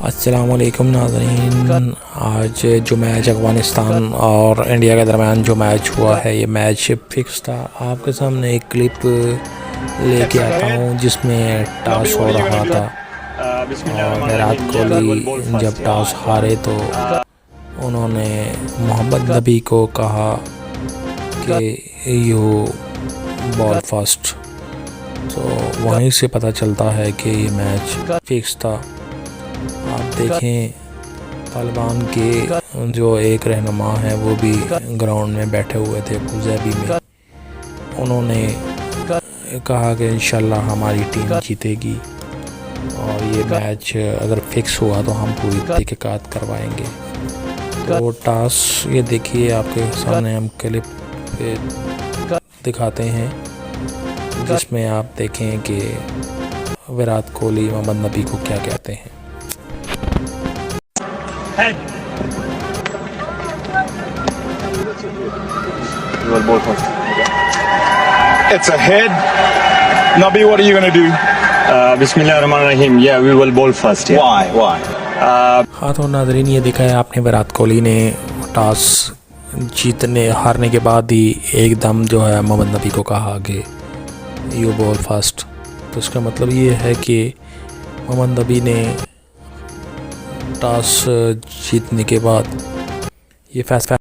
अस्सलामुअलैकुम नाज़रीन। आज जो मैच अफ़गानिस्तान और इंडिया के दरमियान जो मैच हुआ है, ये मैच फिक्स था। आपके सामने एक क्लिप लेके आता हूँ जिसमें टॉस हो रहा था और विराट कोहली जब टॉस हारे तो उन्होंने मोहम्मद नबी को कहा कि यू बॉल फर्स्ट। तो वहीं से पता चलता है कि ये मैच फिक्स था। आप देखें, तालिबान के जो एक रहनुमा हैं वो भी ग्राउंड में बैठे हुए थे अबू धाबी में। उन्होंने कहा कि इंशाल्लाह हमारी टीम जीतेगी और ये मैच अगर फिक्स हुआ तो हम पूरी तहकीकात करवाएंगे। तो टॉस ये देखिए, आपके सामने हम क्लिप पे दिखाते हैं जिसमें आप देखें कि विराट कोहली मोहम्मद नबी को क्या कहते हैं। It's a head. Nabi, what are you going to do? Bismillahirrahmanirrahim. Yeah, we will bowl first. Yeah. Why? हाँ तो नाज़रीन, ये देखा है आपने, विराट कोहली ने टॉस हारने के बाद ही एकदम जो है मोहम्मद नबी को कहा कि यू बॉल फर्स्ट। तो इसका मतलब ये है कि मोहम्मद नबी ने टॉस जीतने के बाद ये फैसला